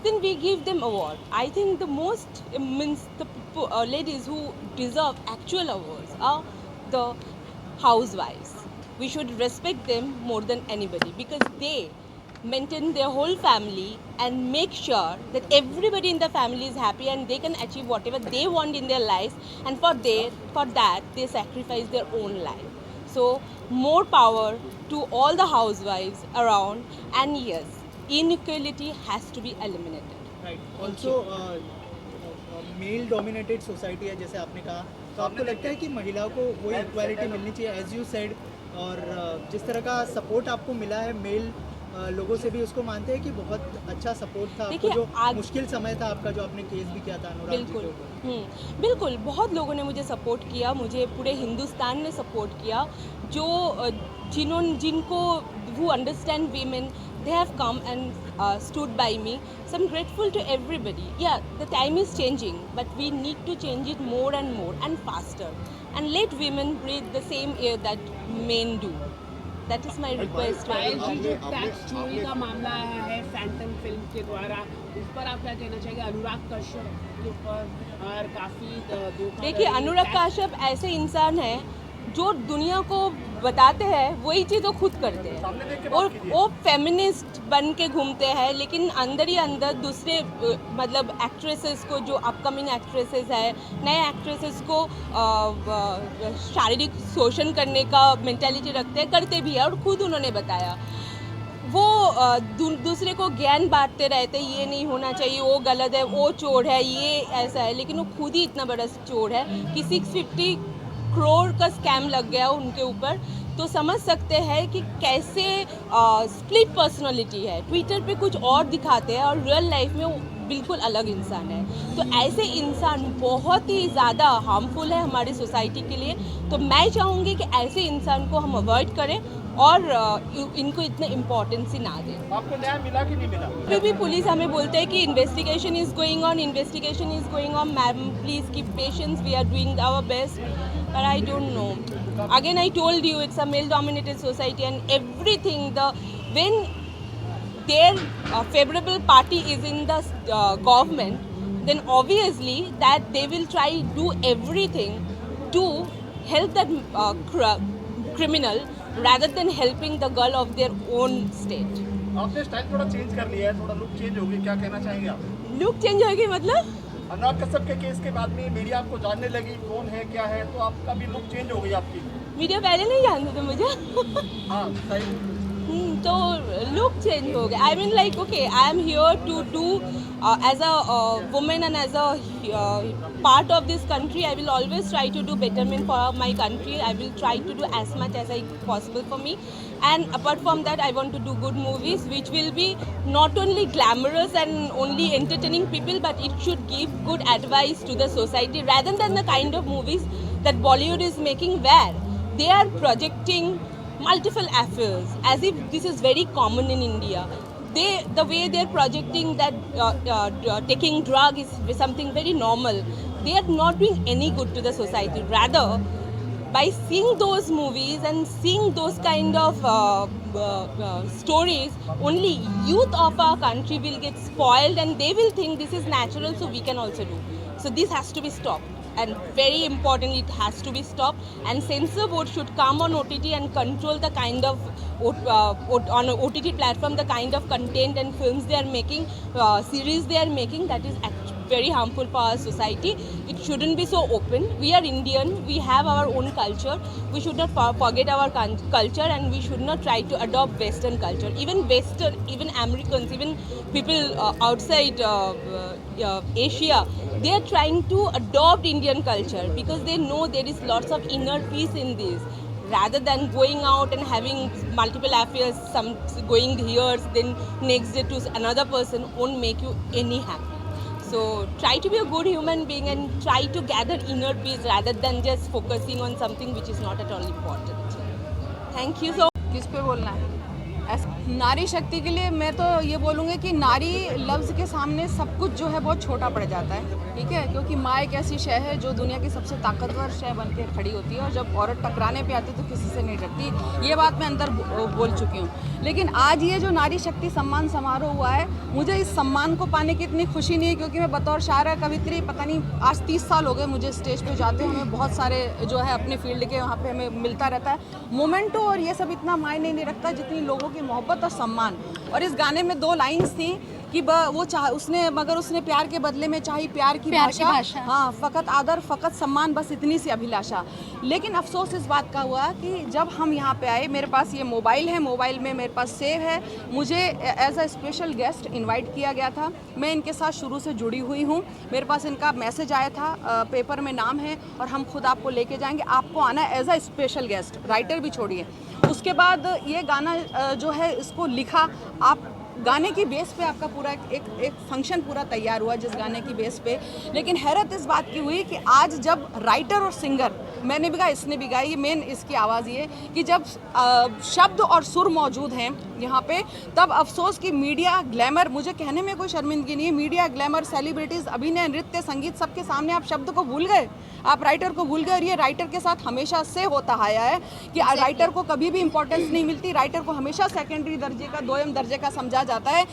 then we give them award. I think the most means the ladies who deserve actual awards are the housewives. We should respect them more than anybody because they maintain their whole family and make sure that everybody in the family is happy and they can achieve whatever they want in their lives, and for that they sacrifice their own life. So more power to all the housewives around, and yes, inequality has to be eliminated. Right. Also male dominated society है जैसे आपने कहा, तो आपको लगता है कि महिलाओं को वही इक्वालिटी मिलनी चाहिए एज यू सेड, और जिस तरह का सपोर्ट आपको मिला है मेल लोगों से भी, उसको मानते हैं कि बहुत अच्छा सपोर्ट था आपको, जो मुश्किल समय था आपका, जो आपने केस भी किया था अनुराग जी के ऊपर? बिल्कुल, बहुत लोगों ने मुझे सपोर्ट किया, मुझे पूरे हिंदुस्तान ने सपोर्ट किया। जो जिनको who understand women, they have come and stood by me. So I'm grateful to everybody. Yeah, the time is changing, but we need to change it more and more and faster, and let women breathe the same air that men do. That is my request. Tax चोरी का मामला आया है Phantom film के द्वारा, उस पर आप क्या कहना चाहेंगे? अनुराग कश्यप के ऊपर और काफ़ी देखिए, अनुराग कश्यप ऐसे इंसान है जो दुनिया को बताते हैं वही चीज़ वो खुद करते हैं, और वो फेमिनिस्ट बन के घूमते हैं, लेकिन अंदर ही अंदर दूसरे मतलब एक्ट्रेसेस को, जो अपकमिंग एक्ट्रेसेस है, नए एक्ट्रेसेस को शारीरिक शोषण करने का मेंटालिटी रखते हैं, करते भी है, और खुद उन्होंने बताया। वो दूसरे को ज्ञान बांटते रहते, ये नहीं होना चाहिए, वो गलत है, वो चोर है, ये ऐसा है, लेकिन वो खुद ही इतना बड़ा चोर है कि 650 करोड़ का स्कैम लग गया उनके ऊपर। तो समझ सकते हैं कि कैसे स्प्लिट पर्सनालिटी है। ट्विटर पे कुछ और दिखाते हैं और रियल लाइफ में वो बिल्कुल अलग इंसान है। तो ऐसे इंसान बहुत ही ज़्यादा हार्मफुल है हमारी सोसाइटी के लिए। तो मैं चाहूँगी कि ऐसे इंसान को हम अवॉइड करें और इनको इतने इम्पोर्टेंस ही ना दें। आपको न्याय मिला कि नहीं मिला? फिर भी पुलिस हमें बोलते हैं कि investigation is going on, investigation is going on, ma'am please keep patience, we are doing our best, but I don't know. Again, I told you it's a male-dominated society, and everything, when their favorable party is in the government, then obviously that they will try do everything to help that criminal rather than helping the girl of their own state. आपने style थोड़ा change कर लिया है, थोड़ा look change हो गई, क्या कहना चाहेंगे आप? लुक चेंज होगी मतलब? अनुराग कश्यप के केस के बाद में मीडिया आपको जानने लगी कौन है क्या है, तो आपका भी लुक चेंज हो गई आपकी। मीडिया पहले नहीं जानते थे मुझे। हाँ सही। तो लुक चेंज हो गया। I mean like okay, I am here to do as a women and as a part of this country. I will always try to do betterment for my country. I will try to do as much as possible for me. And apart from that, I want to do good movies which will be not only glamorous and only entertaining people, but it should give good advice to the society rather than the kind of movies that Bollywood is making, where they are projecting multiple affairs as if this is very common in India. The way they're projecting that taking drug is something very normal. They are not doing any good to the society. Rather, by seeing those movies and seeing those kind of stories, only youth of our country will get spoiled and they will think this is natural, so we can also do. So this has to be stopped. And very importantly, it has to be stopped, and censor board should come on OTT and control the kind of on OTT platform, the kind of content and films they are making, series they are making, that is actually very harmful for our society. It shouldn't be so open. We are Indian, we have our own culture. We should not forget our culture, and we should not try to adopt Western culture. Even Americans, even people outside Asia, they are trying to adopt Indian culture because they know there is lots of inner peace in this. Rather than going out and having multiple affairs, some going here, then next day to another person, won't make you any happy. So try to be a good human being and try to gather inner peace rather than just focusing on something which is not at all important. Thank you so much. किस पे बोलना है? नारी शक्ति के लिए मैं तो ये बोलूँगी कि नारी लफ्ज़ के सामने सब कुछ जो है बहुत छोटा पड़ जाता है, ठीक है, क्योंकि माँ एक ऐसी शय है जो दुनिया की सबसे ताकतवर शय बन के खड़ी होती है, और जब औरत टकराने पे आती है तो किसी से नहीं डरती। ये बात मैं अंदर बोल चुकी हूँ। लेकिन आज ये जो नारी शक्ति सम्मान समारोह हुआ है, मुझे इस सम्मान को पाने की इतनी खुशी नहीं है, क्योंकि मैं बतौर शायरा कवित्री पता नहीं आज 30 साल हो गए मुझे स्टेज पे जाते हैं। हमें बहुत सारे जो है अपने फील्ड के वहाँ पे हमें मिलता रहता है मोमेंटो, और ये सब इतना मायने नहीं रखता जितनी लोगों की मोहब्बत और सम्मान। और इस गाने में 2 लाइन्स थी कि उसने प्यार के बदले में चाही प्यार की भाषा, हाँ, फ़कत आदर फ़कत सम्मान, बस इतनी सी अभिलाषा। लेकिन अफसोस इस बात का हुआ कि जब हम यहाँ पे आए, मेरे पास ये मोबाइल है, मोबाइल में मेरे पास सेव है, मुझे as a special guest invite किया गया था। मैं इनके साथ शुरू से जुड़ी हुई हूँ, मेरे पास इनका मैसेज आया था, पेपर में नाम है और हम खुद आपको लेके जाएंगे, आपको आना है as a special guest, writer भी छोड़िए। उसके बाद ये गाना जो है इसको लिखा, आप गाने की बेस पे आपका पूरा एक फंक्शन पूरा तैयार हुआ जिस गाने की बेस पे। लेकिन हैरत इस बात की हुई कि आज जब राइटर और सिंगर मैंने भी गाया, इसने भी गाया। ये मेन इसकी आवाज़ ये कि जब शब्द और सुर मौजूद हैं यहाँ पे, तब अफसोस कि मीडिया ग्लैमर, मुझे कहने में कोई शर्मिंदगी नहीं है, मीडिया ग्लैमर, सेलिब्रिटीज़, अभिनय, नृत्य, संगीत, सबके सामने आप शब्द को भूल गए, आप राइटर को भूल गए। और ये राइटर के साथ हमेशा से होता आया है कि राइटर को कभी भी इंपॉर्टेंस नहीं मिलती, राइटर को हमेशा सेकेंडरी दर्जे का, दोयम दर्जे का समझा जाता है।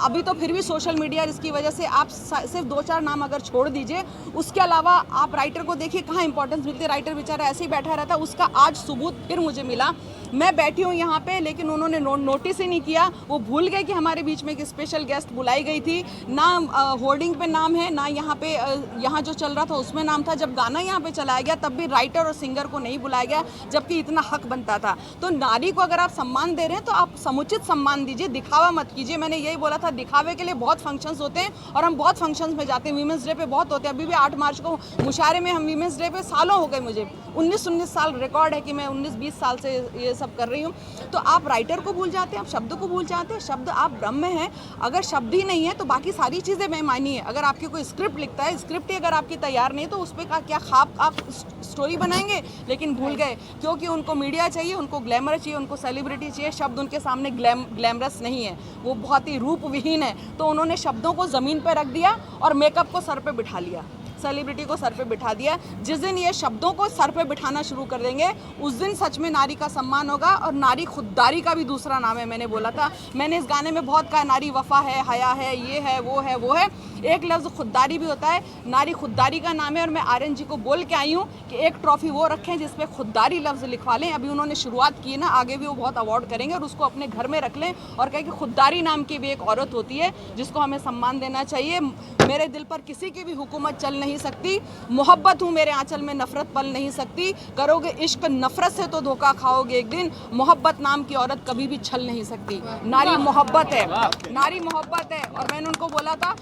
अभी तो फिर भी सोशल मीडिया इसकी वजह से आप सिर्फ 2-4 नाम अगर छोड़ दीजिए, उसके अलावा आप राइटर को देखिए कहाँ इंपॉर्टेंस मिलती है। राइटर बेचारा ऐसे ही बैठा रहता है। उसका आज सबूत फिर मुझे मिला। मैं बैठी हूँ यहाँ पे, लेकिन उन्होंने नोटिस ही नहीं किया। वो भूल गए कि हमारे बीच में एक स्पेशल गेस्ट बुलाई गई थी। ना होर्डिंग पे नाम है, ना यहाँ पे यहाँ जो चल रहा था उसमें नाम था। जब गाना यहाँ पे चलाया गया तब भी राइटर और सिंगर को नहीं बुलाया गया, जबकि इतना हक बनता था। तो नारी को अगर आप सम्मान दे रहे हैं तो आप समुचित सम्मान दीजिए, दिखावा मत कीजिए। मैंने यही बोला था, दिखावे के लिए बहुत फंक्शंस होते हैं और हम बहुत फंक्शंस में जाते हैं। वीमेंस डे पे बहुत होते हैं। अभी भी 8 मार्च को मुशारे में हम वीमेंस डे पे सालों हो गए, मुझे 19 साल रिकॉर्ड है कि मैं 19-20 साल से ये सब कर रही हूँ। तो आप राइटर को भूल जाते हैं, आप शब्द को भूल जाते हैं। शब्द आप ब्रह्म हैं, अगर शब्द ही नहीं है तो बाकी सारी चीज़ें बेमानी है। अगर आपकी कोई स्क्रिप्ट लिखता है, स्क्रिप्ट ही अगर आपकी तैयार नहीं तो उस पर क्या ख्वाब आप स्टोरी बनाएंगे, लेकिन भूल गए क्योंकि उनको मीडिया चाहिए, उनको ग्लैमर चाहिए, उनको सेलिब्रिटी चाहिए। शब्द उनके सामने ग्लैमरस नहीं है, वो बहुत ही रूप विहीन है। तो उन्होंने शब्दों को ज़मीन पर रख दिया और मेकअप को सर पे बिठा लिया, सेलिब्रिटी को सर पे बिठा दिया। जिस दिन ये शब्दों को सर पे बिठाना शुरू कर देंगे, उस दिन सच में नारी का सम्मान होगा। और नारी खुददारी का भी दूसरा नाम है। मैंने बोला था, मैंने इस गाने में बहुत कहा, नारी वफा है, हया है, ये है, वो है, वो है। एक लफ्ज़ खुददारी भी होता है, नारी खुददारी का नाम है। और मैं आर्यन जी को बोल के आई हूँ कि एक ट्रॉफी वो रखें जिसपे खुददारी लफ्ज़ लिखवा लें। अभी उन्होंने शुरुआत की ना, आगे भी वो बहुत अवार्ड करेंगे और उसको अपने घर में रख लें और कहें कि खुददारी नाम की भी एक औरत होती है जिसको हमें सम्मान देना चाहिए। मेरे दिल पर किसी की भी हुकूमत चल नहीं सकती, मोहब्बत हूँ मेरे आंचल में नफरत पल नहीं सकती। करोगे इश्क नफरत से तो धोखा खाओगे एक दिन, मोहब्बत नाम की औरत कभी भी छल नहीं सकती। नारी मोहब्बत है, नारी मोहब्बत है। और मैंने उनको बोला था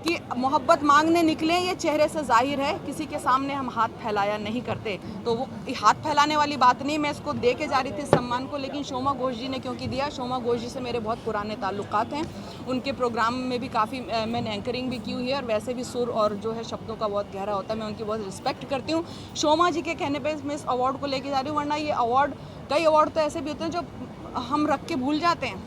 कि मोहब्बत मांगने निकले, ये चेहरे से जाहिर है, किसी के सामने हम हाथ फैलाया नहीं करते। तो वो हाथ फैलाने वाली बात नहीं, मैं इसको दे के जा रही थी सम्मान को। लेकिन शोमा घोष जी ने क्योंकि दिया, शोमा घोष जी से मेरे बहुत पुराने ताल्लुकात हैं। उनके प्रोग्राम में भी काफ़ी मैंने एंकरिंग भी की हुई है और वैसे भी सुर और जो है शब्दों का बहुत गहरा होता है। मैं उनकी बहुत रिस्पेक्ट करती हूँ। शोमा जी के कहने पर मैं इस अवार्ड को लेके जा रही हूँ, वरना ये अवार्ड, कई अवार्ड तो ऐसे भी होते हैं जो हम रख के भूल जाते हैं,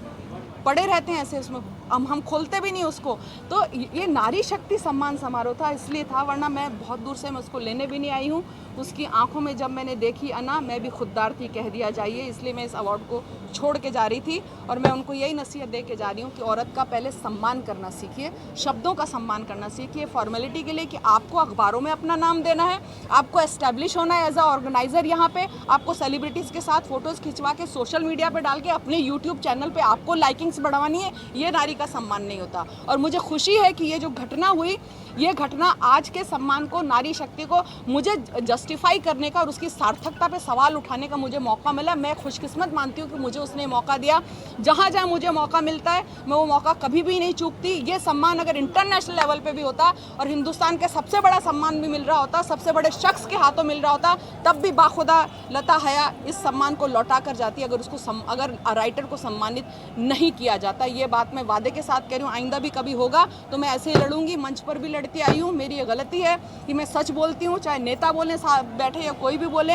पड़े रहते हैं ऐसे, उसमें हम खोलते भी नहीं उसको। तो ये नारी शक्ति सम्मान समारोह था, इसलिए था, वरना मैं बहुत दूर से मैं उसको लेने भी नहीं आई हूँ। उसकी आंखों में जब मैंने देखी अना, मैं भी खुददार थी, कह दिया जाइए। इसलिए मैं इस अवार्ड को छोड़ के जा रही थी और मैं उनको यही नसीहत दे के जा रही हूँ कि औरत का पहले सम्मान करना सीखिए, शब्दों का सम्मान करना सीखिए। फॉर्मेलिटी के लिए कि आपको अखबारों में अपना नाम देना है, आपको एस्टेब्लिश होना है एज अ ऑर्गेनाइज़र यहाँ पे, आपको सेलिब्रिटीज़ के साथ फ़ोटोज़ खिंचवा के सोशल मीडिया पर डाल के अपने यूट्यूब चैनल पर आपको लाइकिंग्स बढ़वानी है, ये नारी का सम्मान नहीं होता। और मुझे खुशी है कि ये जो घटना हुई, ये घटना आज के सम्मान को, नारी शक्ति को मुझे जस्टिफाई करने का और उसकी सार्थकता पे सवाल उठाने का मुझे मौका मिला। मैं खुशकिस्मत मानती हूँ कि मुझे उसने मौका दिया। जहाँ जहाँ मुझे मौका मिलता है मैं वो मौका कभी भी नहीं चूकती। ये सम्मान अगर इंटरनेशनल लेवल पे भी होता और हिंदुस्तान के सबसे बड़ा सम्मान भी मिल रहा होता, सबसे बड़े शख्स के हाथों मिल रहा होता, तब भी बाखुदा लता हया इस सम्मान को लौटा कर जाती अगर उसको अगर राइटर को सम्मानित नहीं किया जाता। ये बात मैं वादे के साथ कह रही हूँ, आइंदा भी कभी होगा तो मैं ऐसे ही लड़ूंगी। मंच पर भी लड़ती आई हूँ। मेरी ये गलती है कि मैं सच बोलती हूँ, चाहे नेता बोलें बैठे या कोई भी बोले।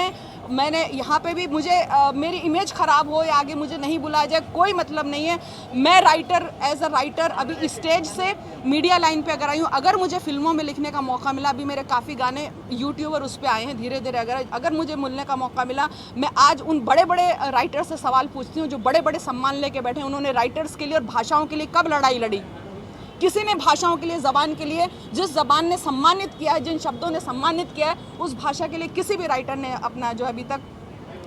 मैंने यहाँ पे भी, मुझे मेरी इमेज ख़राब हो या आगे मुझे नहीं बुलाया जाए, कोई मतलब नहीं है। मैं राइटर, एज अ राइटर अभी स्टेज से मीडिया लाइन पे अगर आई हूँ, अगर मुझे फिल्मों में लिखने का मौका मिला, अभी मेरे काफ़ी गाने यूट्यूब और उस पर आए हैं धीरे धीरे, अगर मुझे मिलने का मौका मिला, मैं आज उन बड़े बड़े राइटर से सवाल पूछती हूँ जो बड़े बड़े सम्मान लेके बैठे हैं। उन्होंने राइटर्स के लिए और भाषाओं के लिए कब लड़ाई लड़ी? किसी ने भाषाओं के लिए, ज़बान के लिए, जिस ज़बान ने सम्मानित किया है, जिन शब्दों ने सम्मानित किया है, उस भाषा के लिए किसी भी राइटर ने अपना जो अभी तक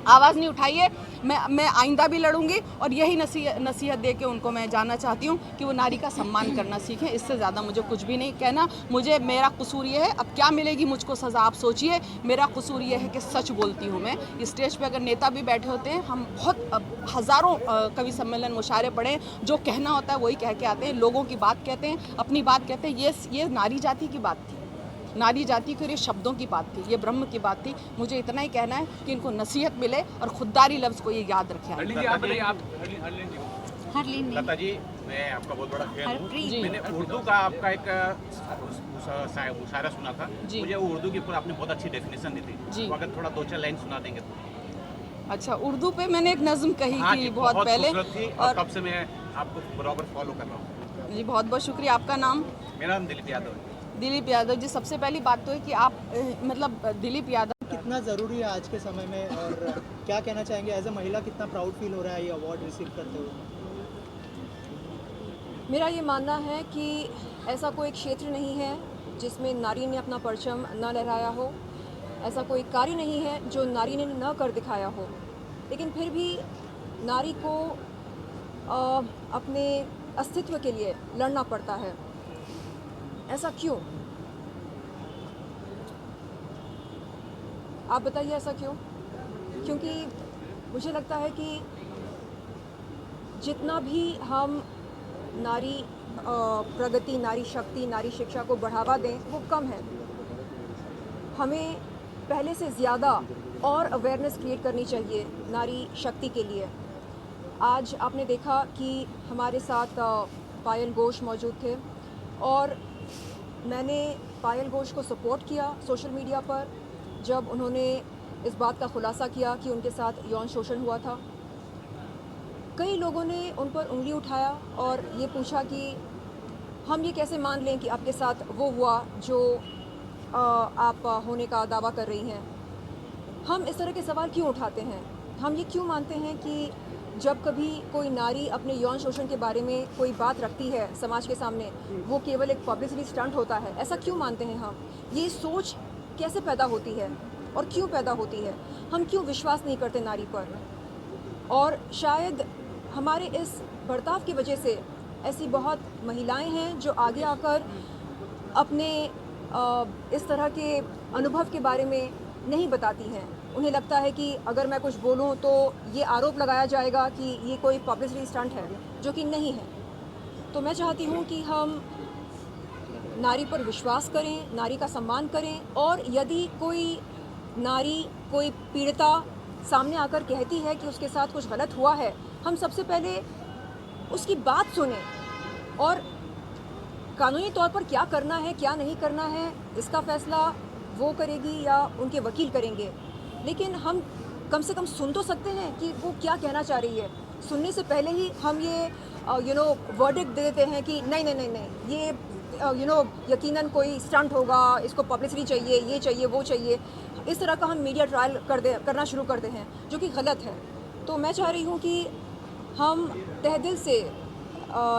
आवाज़ नहीं उठाई है। मैं आइंदा भी लड़ूंगी और यही नसीहत दे के उनको मैं जानना चाहती हूँ कि वो नारी का सम्मान करना सीखें। इससे ज़्यादा मुझे कुछ भी नहीं कहना। मुझे, मेरा कसूर ये है, अब क्या मिलेगी मुझको सज़ा आप सोचिए। मेरा कसूर ये है कि सच बोलती हूँ मैं। स्टेज पे अगर नेता भी बैठे होते हैं, हम बहुत हज़ारों कवि सम्मेलन, मुशायरे पढ़े, जो कहना होता है वही कह के आते हैं, लोगों की बात कहते हैं, अपनी बात कहते हैं। ये नारी जाति की बात थी, नारी जाति के लिए शब्दों की बात थी, ये ब्रह्म की बात थी। मुझे इतना ही कहना है कि इनको नसीहत मिले और खुददारी लफ्ज़ को ये याद रखें। हरलीन नहीं। लता जी, मैं आपका बहुत बड़ा फैन हूँ। हरप्रीत। मैंने उर्दू का आपका एक मुशायरा सुना था, मुझे उर्दू के ऊपर आपने बहुत अच्छी डेफिनेशन दी थी, तो अगर थोड़ा 2-4 लाइन सुना देंगे तो। अच्छा, उर्दू पे मैंने एक नज़म कही हाँ थी बहुत पहले, थी, और तब से मैं आपको बराबर फॉलो कर रहा हूँ जी। बहुत बहुत शुक्रिया। आपका नाम? मेरा नाम दिलीप यादव है। दिलीप यादव जी, सबसे पहली बात तो है कि आप मतलब दिलीप यादव कितना ज़रूरी है आज के समय में, और क्या कहना चाहेंगे एज ए महिला, कितना प्राउड फील हो रहा है ये अवार्ड रिसीव करते हुए? मेरा ये मानना है कि ऐसा कोई क्षेत्र नहीं है जिसमें नारी ने अपना परचम न लहराया हो, ऐसा कोई कार्य नहीं है जो नारी ने न कर दिखाया हो, लेकिन फिर भी नारी को अपने अस्तित्व के लिए लड़ना पड़ता है। ऐसा क्यों? आप बताइए, ऐसा क्यों? क्योंकि मुझे लगता है कि जितना भी हम नारी प्रगति, नारी शक्ति, नारी शिक्षा को बढ़ावा दें वो कम है। हमें पहले से ज़्यादा और अवेयरनेस क्रिएट करनी चाहिए नारी शक्ति के लिए। आज आपने देखा कि हमारे साथ पायल घोष मौजूद थे और मैंने पायल घोष को सपोर्ट किया सोशल मीडिया पर जब उन्होंने इस बात का खुलासा किया कि उनके साथ यौन शोषण हुआ था। कई लोगों ने उन पर उंगली उठाया और ये पूछा कि हम ये कैसे मान लें कि आपके साथ वो हुआ जो आप होने का दावा कर रही हैं। हम इस तरह के सवाल क्यों उठाते हैं? हम ये क्यों मानते हैं कि जब कभी कोई नारी अपने यौन शोषण के बारे में कोई बात रखती है समाज के सामने, वो केवल एक पब्लिसिटी स्टंट होता है? ऐसा क्यों मानते हैं हम? ये सोच कैसे पैदा होती है और क्यों पैदा होती है? हम क्यों विश्वास नहीं करते नारी पर? और शायद हमारे इस बर्ताव की वजह से ऐसी बहुत महिलाएं हैं जो आगे आकर अपने इस तरह के अनुभव के बारे में नहीं बताती हैं। उन्हें लगता है कि अगर मैं कुछ बोलूं तो ये आरोप लगाया जाएगा कि ये कोई पब्लिसिटी स्टंट है, जो कि नहीं है। तो मैं चाहती हूं कि हम नारी पर विश्वास करें, नारी का सम्मान करें, और यदि कोई नारी, कोई पीड़िता सामने आकर कहती है कि उसके साथ कुछ गलत हुआ है, हम सबसे पहले उसकी बात सुनें और कानूनी तौर पर क्या करना है, क्या नहीं करना है, इसका फैसला वो करेगी या उनके वकील करेंगे। लेकिन हम कम से कम सुन तो सकते हैं कि वो क्या कहना चाह रही है। सुनने से पहले ही हम ये वर्डिक्ट दे देते हैं कि नहीं नहीं नहीं नहीं, ये यकीनन कोई स्टंट होगा, इसको पब्लिसिटी चाहिए, ये चाहिए, वो चाहिए। इस तरह का हम मीडिया ट्रायल करना शुरू करते हैं, जो कि गलत है। तो मैं चाह रही हूँ कि हम तहे दिल से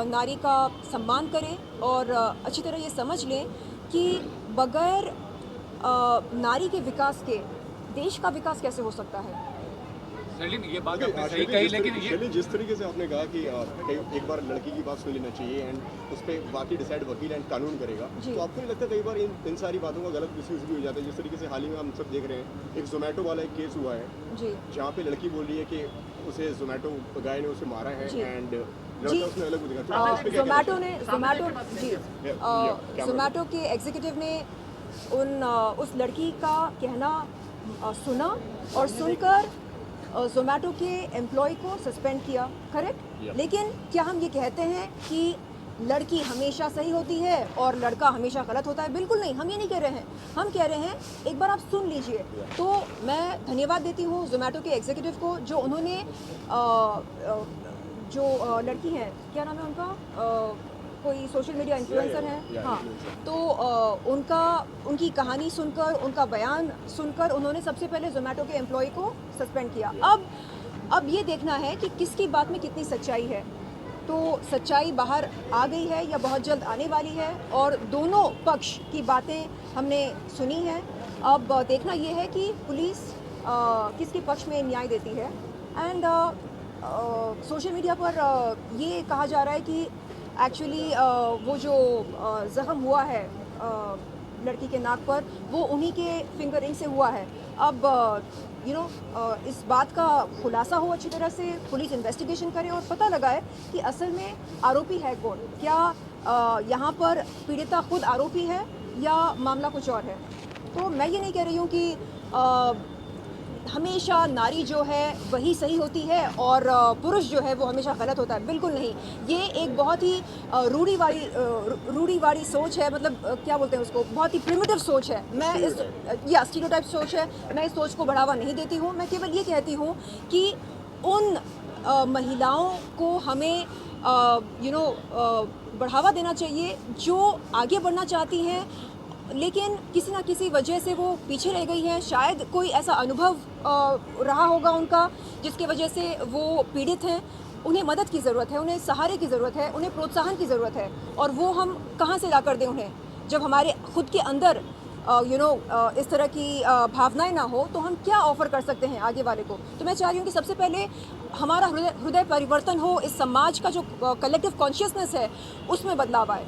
नारी का सम्मान करें और अच्छी तरह ये समझ लें कि बगैर नारी के विकास के देश का विकास कैसे हो सकता है। ये बात आपने सही कही, लेकिन जिस तरीके से आपने कहा कि एक बार लड़की की बात सुन लेना चाहिए एंड उस पर बाकी डिसाइड वकील एंड कानून करेगा, तो आपको नहीं लगता कई बार इन सारी बातों का गलत मिसयूज भी हो जाता है? जिस तरीके से हाल ही में हम सब देख रहे हैं, एक जोमेटो वाला एक केस हुआ है जहाँ पे लड़की बोल रही है कि उसे जोमेटो गाय ने उसे मारा है एंड उसने अलग जोमेटो के एग्जीक्यूटिव ने उस लड़की का कहना सुना और सुनकर जोमेटो के एम्प्लॉय को सस्पेंड किया, करेक्ट? लेकिन क्या हम ये कहते हैं कि लड़की हमेशा सही होती है और लड़का हमेशा गलत होता है? बिल्कुल नहीं, हम ये नहीं कह रहे हैं। हम कह रहे हैं एक बार आप सुन लीजिए। तो मैं धन्यवाद देती हूँ जोमेटो के एग्जीक्यूटिव को, जो उन्होंने जो लड़की है, क्या नाम है उनका, कोई सोशल मीडिया इन्फ्लुएंसर है, हाँ, तो उनकी कहानी सुनकर, उनका बयान सुनकर उन्होंने सबसे पहले जोमेटो के एम्प्लॉय को सस्पेंड किया। अब ये देखना है कि किसकी बात में कितनी सच्चाई है। तो सच्चाई बाहर आ गई है या बहुत जल्द आने वाली है, और दोनों पक्ष की बातें हमने सुनी हैं। अब देखना ये है कि पुलिस किसके पक्ष में न्याय देती है। एंड सोशल मीडिया पर ये कहा जा रहा है कि एक्चुअली वो जो ज़ख्म हुआ है लड़की के नाक पर, वो उन्हीं के फिंगर रिंग से हुआ है। अब इस बात का खुलासा हो अच्छी तरह से, पुलिस इन्वेस्टिगेशन करे और पता लगाए कि असल में आरोपी है कौन। क्या यहाँ पर पीड़िता खुद आरोपी है या मामला कुछ और है। तो मैं ये नहीं कह रही हूँ कि हमेशा नारी जो है वही सही होती है और पुरुष जो है वो हमेशा गलत होता है, बिल्कुल नहीं। ये एक बहुत ही रूढ़िवादी सोच है, मतलब क्या बोलते हैं उसको, बहुत ही प्रिमिटिव सोच है। मैं इस या स्टीरियोटाइप सोच है, मैं इस सोच को बढ़ावा नहीं देती हूँ। मैं केवल ये कहती हूँ कि उन महिलाओं को हमें बढ़ावा देना चाहिए जो आगे बढ़ना चाहती हैं, लेकिन किसी ना किसी वजह से वो पीछे रह गई हैं। शायद कोई ऐसा अनुभव रहा होगा उनका जिसकी वजह से वो पीड़ित हैं। उन्हें मदद की ज़रूरत है, उन्हें सहारे की ज़रूरत है, उन्हें प्रोत्साहन की ज़रूरत है। और वो हम कहाँ से ला कर दें उन्हें, जब हमारे खुद के अंदर इस तरह की भावनाएं ना हो तो हम क्या ऑफ़र कर सकते हैं आगे वाले को। तो मैं चाह रही हूँ कि सबसे पहले हमारा हृदय परिवर्तन हो, इस समाज का जो कलेक्टिव कॉन्शियसनेस है उसमें बदलाव आए।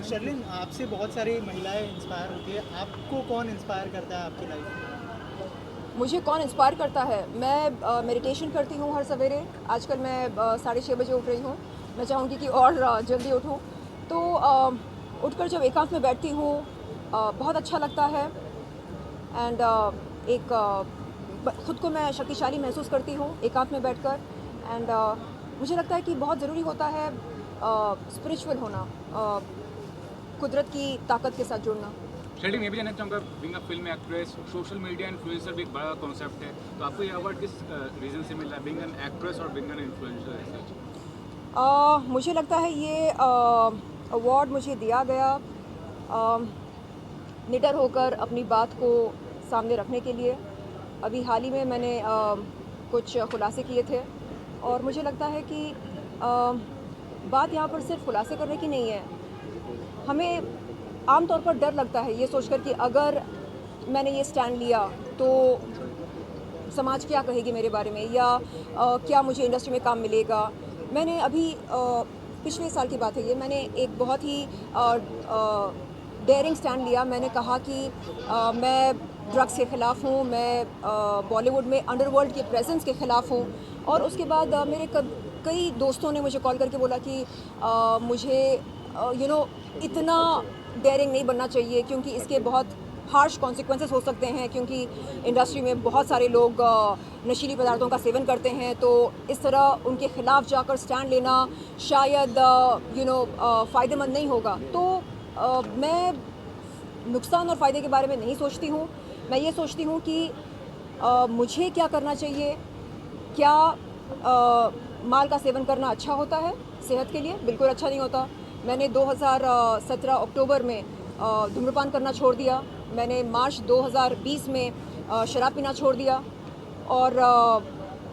शर्लिन, आपसे बहुत सारी महिलाएं इंस्पायर होती है, आपको कौन इंस्पायर करता है आपकी लाइफ में? मुझे कौन इंस्पायर करता है? मैं मेडिटेशन करती हूँ हर सवेरे। आजकल मैं 6:30 बजे उठ रही हूँ। मैं चाहूँगी कि और जल्दी उठूँ। तो उठकर जब एकांत में बैठती हूँ बहुत अच्छा लगता है। एंड खुद को मैं शक्तिशाली महसूस करती हूँ एकांत में बैठकर। एंड मुझे लगता है कि बहुत ज़रूरी होता है स्पिरिचुअल होना, कुदरत की ताकत के साथ जुड़ना। शेल्डी, मैं भी जानना चाहूँगा, being a film actress, social media influencer भी एक बड़ा कॉन्सेप्ट है, तो आपको ये अवार्ड किस रीज़न से मिला, बीइंग एन एक्ट्रेस और बीइंग एन इन्फ्लुएंसर? मुझे लगता है ये अवार्ड मुझे दिया गया निडर होकर अपनी बात को सामने रखने के लिए। अभी हाल ही में मैंने कुछ खुलासे किए थे और मुझे लगता है कि बात यहाँ पर सिर्फ खुलासे करने की नहीं है। हमें आमतौर पर डर लगता है ये सोचकर कि अगर मैंने ये स्टैंड लिया तो समाज क्या कहेगी मेरे बारे में, या क्या मुझे इंडस्ट्री में काम मिलेगा। मैंने अभी पिछले साल की बात है ये, मैंने एक बहुत ही डेयरिंग स्टैंड लिया। मैंने कहा कि मैं ड्रग्स के ख़िलाफ़ हूँ, मैं बॉलीवुड में अंडरवर्ल्ड के प्रेजेंस के ख़िलाफ़ हूँ। और उसके बाद मेरे कई दोस्तों ने मुझे कॉल करके बोला कि मुझे इतना डेयरिंग नहीं बनना चाहिए क्योंकि इसके बहुत हार्श कॉन्सिक्वेंसेस हो सकते हैं, क्योंकि इंडस्ट्री में बहुत सारे लोग नशीली पदार्थों का सेवन करते हैं। तो इस तरह उनके ख़िलाफ़ जाकर स्टैंड लेना शायद फ़ायदेमंद नहीं होगा। तो मैं नुकसान और फ़ायदे के बारे में नहीं सोचती हूँ। मैं ये सोचती हूँ कि मुझे क्या करना चाहिए। क्या माल का सेवन करना अच्छा होता है सेहत के लिए? बिल्कुल अच्छा नहीं होता। मैंने 2017 अक्टूबर में धूम्रपान करना छोड़ दिया। मैंने मार्च 2020 में शराब पीना छोड़ दिया। और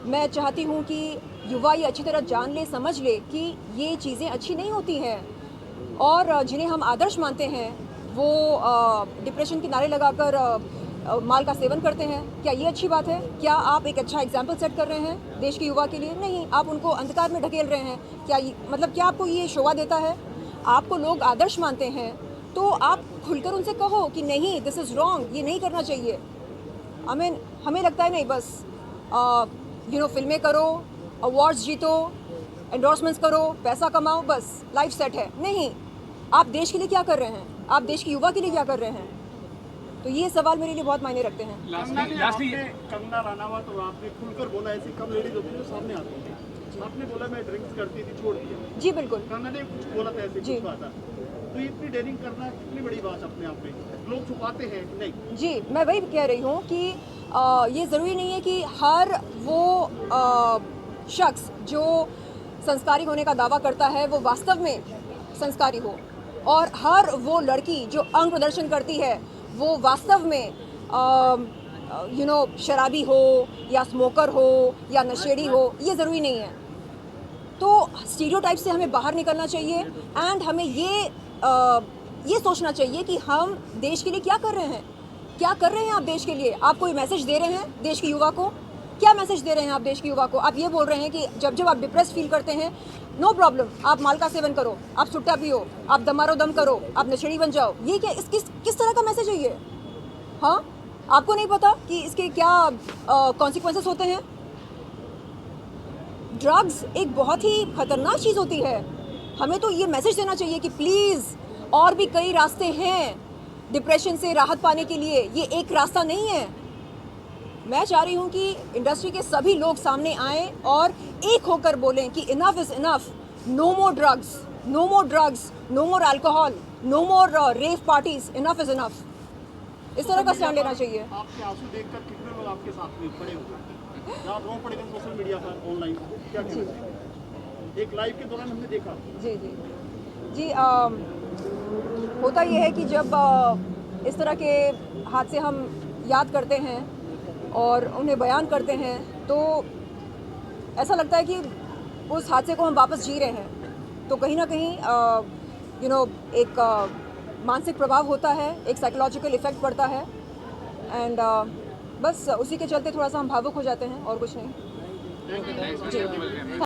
मैं चाहती हूँ कि युवा ये अच्छी तरह जान ले, समझ ले कि ये चीज़ें अच्छी नहीं होती हैं, और जिन्हें हम आदर्श मानते हैं वो डिप्रेशन के नारे लगाकर माल का सेवन करते हैं। क्या ये अच्छी बात है? क्या आप एक अच्छा एग्जाम्पल सेट कर रहे हैं देश के युवा के लिए? नहीं, आप उनको अंधकार में ढकेल रहे हैं। क्या आपको ये शोभा देता है? आपको लोग आदर्श मानते हैं तो आप खुलकर उनसे कहो कि नहीं, दिस इज़ रॉन्ग, ये नहीं करना चाहिए। हमें लगता है नहीं बस फिल्में करो, अवार्ड्स जीतो, एंडोर्समेंट्स करो, पैसा कमाओ, बस लाइफ सेट है। नहीं, आप देश के लिए क्या कर रहे हैं? आप देश के युवा के लिए क्या कर रहे हैं? तो ये सवाल मेरे लिए बहुत मायने रखते हैं। कंगना रनावत और आपने खुलकर बोला, ऐसी कम लेडीज होती है जो सामने आती है। आपने बोला मैं ड्रिंक्स करती थी, छोड़ दिया। जी बिल्कुल। कंगना ने कुछ बोला था, ऐसे कुछ बात। तो इतनी डेयरिंग करना कितनी बड़ी बात अपने आप में, लोग छुपाते हैं नहीं? जी, मैं वही कह रही हूँ कि ये ज़रूरी नहीं है कि हर वो शख्स जो संस्कारी होने का दावा करता है वो वास्तव में संस्कारी हो, और हर वो लड़की जो अंग प्रदर्शन करती है वो वास्तव में शराबी हो या स्मोकर हो या नशेड़ी हो, ये ज़रूरी नहीं है। तो स्टीरियोटाइप से हमें बाहर निकलना चाहिए एंड हमें ये सोचना चाहिए कि हम देश के लिए क्या कर रहे हैं। क्या कर रहे हैं आप देश के लिए? आप कोई मैसेज दे रहे हैं देश के युवा को? क्या मैसेज दे रहे हैं आप देश के युवा को? आप ये बोल रहे हैं कि जब आप डिप्रेस फील करते हैं, नो प्रॉब्लम, आप माल का सेवन करो, आप सुट्टा पियो, आप दमारो दम करो, आप नशेड़ी बन जाओ। ये क्या किस तरह का मैसेज है ये? हाँ, आपको नहीं पता कि इसके क्या कॉन्सिक्वेंसेस होते हैं? ड्रग्स एक बहुत ही खतरनाक चीज़ होती है। हमें तो ये मैसेज देना चाहिए कि प्लीज़ और भी कई रास्ते हैं डिप्रेशन से राहत पाने के लिए, ये एक रास्ता नहीं है। मैं चाह रही हूँ कि इंडस्ट्री के सभी लोग सामने आएँ और एक होकर बोलें कि enough is enough, no more drugs, no more drugs, no more alcohol, no more rave parties, enough is enough. इस तरह का स्टैंड लेना चाहिए। आपके आंसू देखकर कितने लोग आपके साथ में खड़े हुए, जहाँ रो पड़े थे सोशल मीडिया पर, ऑनलाइन, क्या कहना चाहिए? एक लाइव के दौरान हमने देखा। जी जी जी, होता ये है कि जब इस तरह के हादसे हम याद करते हैं और उन्हें बयान करते हैं तो ऐसा लगता है कि उस हादसे को हम वापस जी रहे हैं। तो कहीं ना कहीं एक मानसिक प्रभाव होता है, एक साइकोलॉजिकल इफ़ेक्ट पड़ता है एंड बस उसी के चलते थोड़ा सा हम भावुक हो जाते हैं और कुछ नहीं। जी।